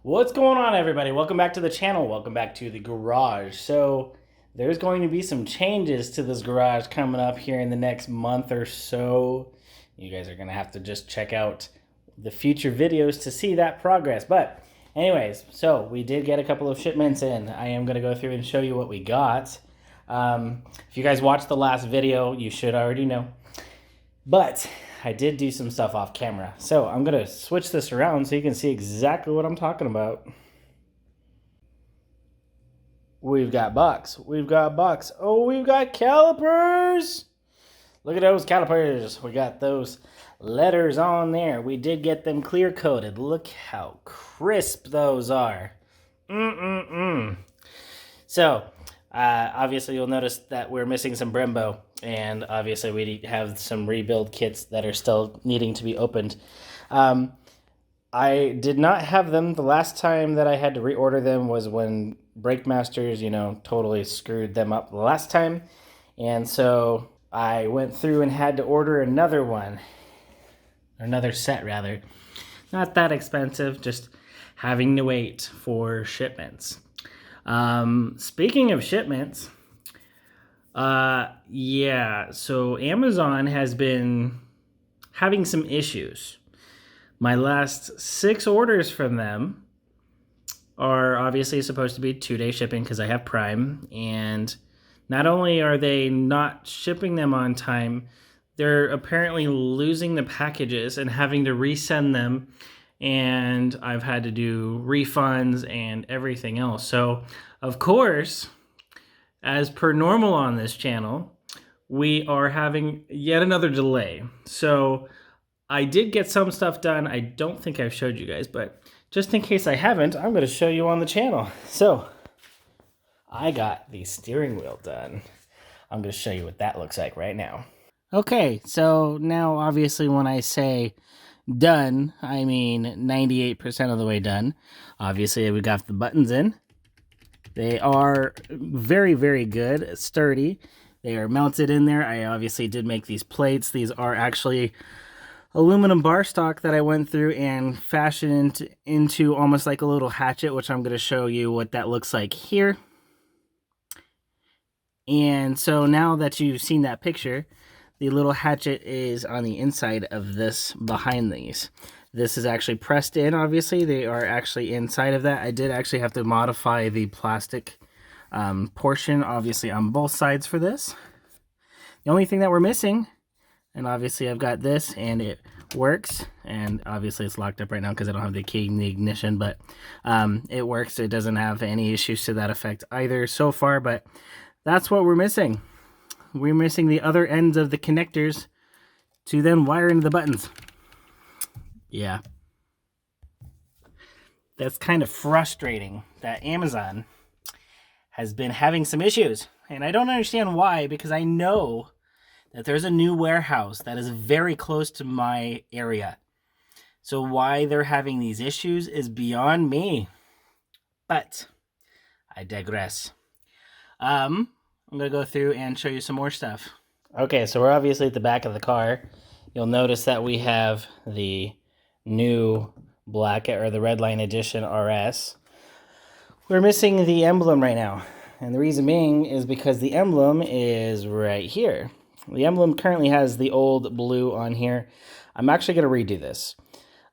What's going on, everybody? Welcome back to the channel. Welcome back to the garage. So there's going to be some changes to this garage coming up here in the next month or so. You guys are going to have to just check out the future videos to see that progress. But anyways, so we did get a couple of shipments in. I am going to go through and show you what we got. If you guys watched the last video, you should already know. But I did do some stuff off camera. So I'm going to switch this around so you can see exactly what I'm talking about. We've got bucks. We've got bucks. Oh, we've got calipers. Look at those calipers. We got those letters on there. We did get them clear coated. Look how crisp those are. So, obviously you'll notice that we're missing some Brembo. And obviously we have some rebuild kits that are still needing to be opened. I did not have them. The last time that I had to reorder them was when Brake Masters, totally screwed them up the last time. And so I went through and had to order another one. Another set, rather. Not that expensive, just having to wait for shipments. Speaking of shipments... so Amazon has been having some issues. My last 6 orders from them are obviously supposed to be 2-day shipping because I have Prime, and not only are they not shipping them on time, they're apparently losing the packages and having to resend them, and I've had to do refunds and everything else. So, of course, as per normal on this channel, we are having yet another delay. So I did get some stuff done. I don't think I've showed you guys, but just in case I haven't, I'm going to show you on the channel. So I got the steering wheel done. I'm going to show you what that looks like right now. Okay, so now obviously when I say done, I mean 98% of the way done. Obviously we got the buttons in. They are very, very good, sturdy. They are mounted in there. I obviously did make these plates. These are actually aluminum bar stock that I went through and fashioned into almost like a little hatchet, which I'm going to show you what that looks like here. And so now that you've seen that picture, the little hatchet is on the inside of this behind these. This is actually pressed in, obviously. They are actually inside of that. I did actually have to modify the plastic portion, obviously, on both sides for this. The only thing that we're missing, and obviously I've got this, and it works, and obviously it's locked up right now because I don't have the key in the ignition, but it works. It doesn't have any issues to that effect either so far, but that's what we're missing. We're missing the other ends of the connectors to then wire into the buttons. Yeah. That's kind of frustrating that Amazon has been having some issues. And I don't understand why, because I know that there's a new warehouse that is very close to my area. So why they're having these issues is beyond me. But I digress. I'm going to go through and show you some more stuff. Okay, so we're obviously at the back of the car. You'll notice that we have the new black, or the Redline Edition RS. We're missing the emblem right now, and the reason being is because the emblem is right here. The emblem currently has the old blue on here. I'm actually going to redo this.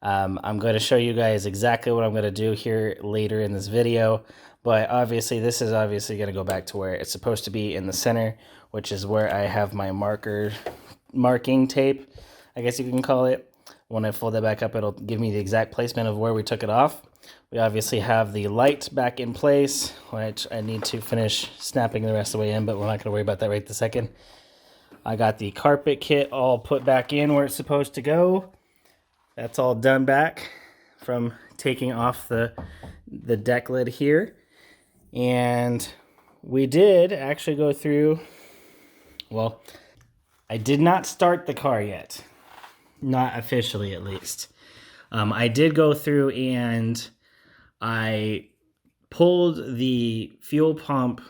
I'm going to show you guys exactly what I'm going to do here later in this video, but obviously this is obviously going to go back to where it's supposed to be in the center, which is where I have my marking tape, I guess you can call it. When I fold that back up, it'll give me the exact placement of where we took it off. We obviously have the light back in place, which I need to finish snapping the rest of the way in, but we're not going to worry about that right this second. I got the carpet kit all put back in where it's supposed to go. That's all done back from taking off the deck lid here. And we did actually go through, well, I did not start the car yet. Not officially, at least. I did go through and I pulled the fuel pump,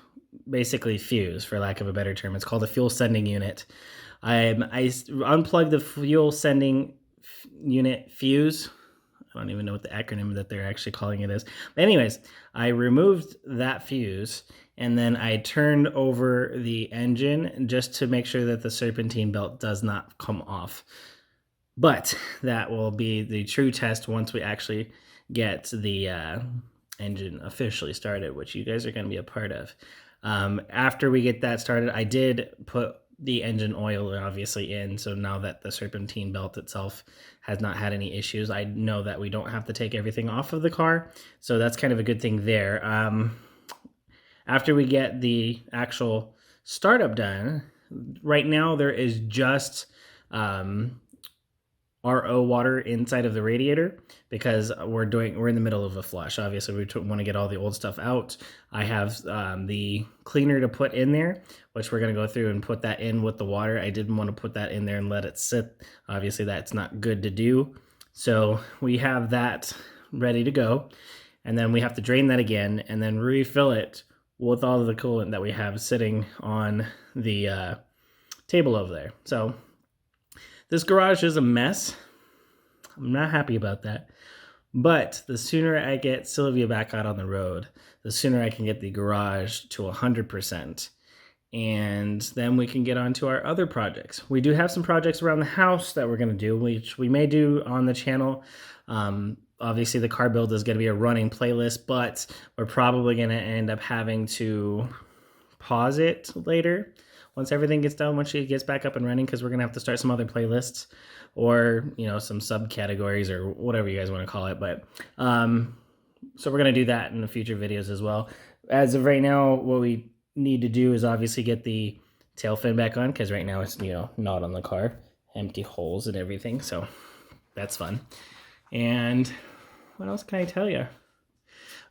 basically fuse, for lack of a better term. It's called a fuel sending unit. I unplugged the fuel sending unit fuse I don't even know what the acronym that they're actually calling it is. But anyways, I removed that fuse, and then I turned over the engine just to make sure that the serpentine belt does not come off. But that will be the true test once we actually get the engine officially started, which you guys are going to be a part of. After we get that started, I did put the engine oil obviously in, so now that the serpentine belt itself has not had any issues, I know that we don't have to take everything off of the car, so that's kind of a good thing there. After we get the actual startup done, right now there is just RO water inside of the radiator because we're in the middle of a flush. Obviously, we want to get all the old stuff out. I have the cleaner to put in there, which we're going to go through and put that in with the water. I didn't want to put that in there and let it sit. Obviously, that's not good to do. So we have that ready to go. And then we have to drain that again and then refill it with all of the coolant that we have sitting on the table over there. So this garage is a mess. I'm not happy about that. But the sooner I get Sylvia back out on the road, the sooner I can get the garage to 100%. And then we can get on to our other projects. We do have some projects around the house that we're going to do, which we may do on the channel. Obviously, the car build is going to be a running playlist, but we're probably going to end up having to pause it later once everything gets done, once she gets back up and running, because we're going to have to start some other playlists or, you know, some subcategories or whatever you guys want to call it. But so we're going to do that in the future videos as well. As of right now, what we need to do is obviously get the tail fin back on, because right now it's, you know, not on the car, empty holes and everything. So that's fun. And what else can I tell you?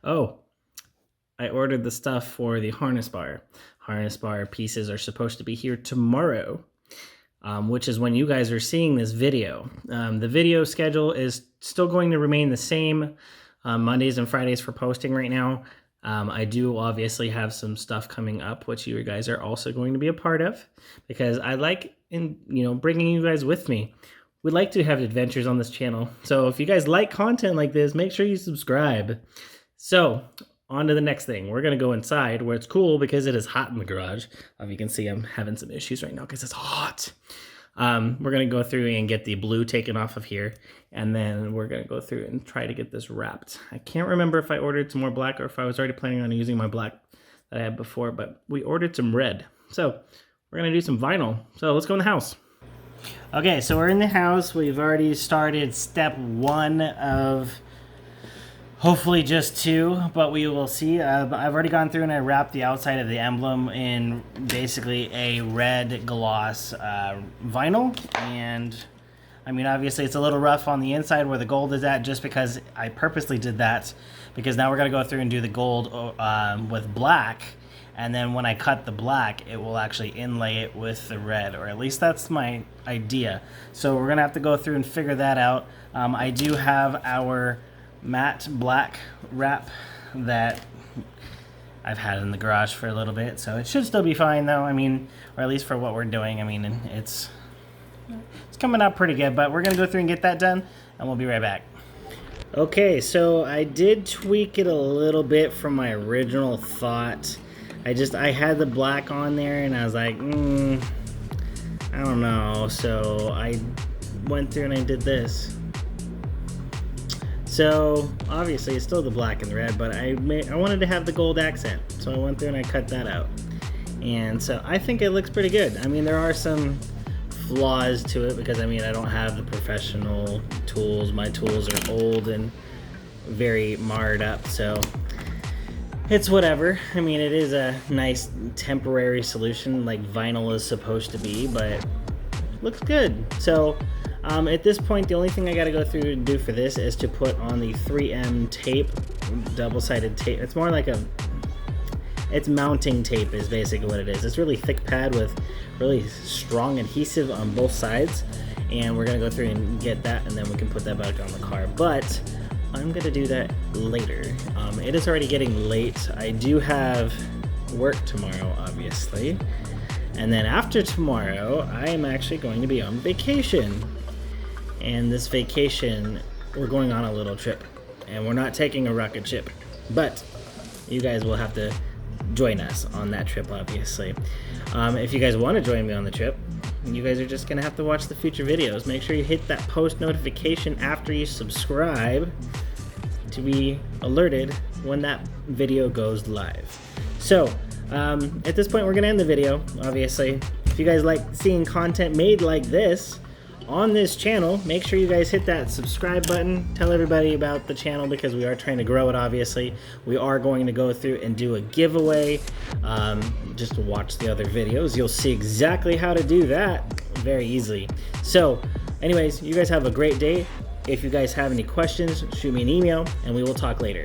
Oh, I ordered the stuff for the harness bar. Harness bar pieces are supposed to be here tomorrow, which is when you guys are seeing this video. The video schedule is still going to remain the same, Mondays and Fridays for posting right now. I do obviously have some stuff coming up, which you guys are also going to be a part of, because I like, bringing you guys with me. We'd like to have adventures on this channel. So if you guys like content like this, make sure you subscribe. So on to the next thing. We're going to go inside where it's cool because it is hot in the garage. You can see I'm having some issues right now because it's hot. We're going to go through and get the blue taken off of here. And then we're going to go through and try to get this wrapped. I can't remember if I ordered some more black or if I was already planning on using my black that I had before, but we ordered some red. So we're going to do some vinyl. So let's go in the house. Okay, so we're in the house. We've already started step 1 of hopefully just 2, but we will see. I've already gone through and I wrapped the outside of the emblem in basically a red gloss vinyl. And I mean, obviously it's a little rough on the inside where the gold is at, just because I purposely did that, because now we're going to go through and do the gold with black. And then when I cut the black, it will actually inlay it with the red, or at least that's my idea. So we're going to have to go through and figure that out. I do have our matte black wrap that I've had in the garage for a little bit, so it should still be fine though. I mean, or at least for what we're doing. I mean, it's coming out pretty good, but we're going to go through and get that done, and we'll be right back. Okay, so I did tweak it a little bit from my original thought. I had the black on there and I was like, I don't know. So I went through and I did this. So obviously it's still the black and the red, but I wanted to have the gold accent. So I went through and I cut that out. And so I think it looks pretty good. I mean, there are some flaws to it because I don't have the professional tools. My tools are old and very marred up, so it's whatever. I mean, it is a nice temporary solution like vinyl is supposed to be, but it looks good. So at this point, the only thing I got to go through and do for this is to put on the 3M tape, double-sided tape. It's more like it's mounting tape is basically what it is. It's really thick pad with really strong adhesive on both sides, and we're going to go through and get that, and then we can put that back on the car. But I'm going to do that later. It is already getting late. I do have work tomorrow, obviously. And then after tomorrow, I am actually going to be on vacation. And this vacation we're going on a little trip, and we're not taking a rocket ship, but you guys will have to join us on that trip, obviously. If you guys want to join me on the trip, you guys are just gonna have to watch the future videos. Make sure you hit that post notification after you subscribe to be alerted when that video goes live. So at this point, we're gonna end the video, obviously. If you guys like seeing content made like this on this channel, make sure you guys hit that subscribe button. Tell everybody about the channel because we are trying to grow it, obviously. We are going to go through and do a giveaway. Just to watch the other videos, you'll see exactly how to do that very easily. So anyways, you guys have a great day. If you guys have any questions, shoot me an email and we will talk later.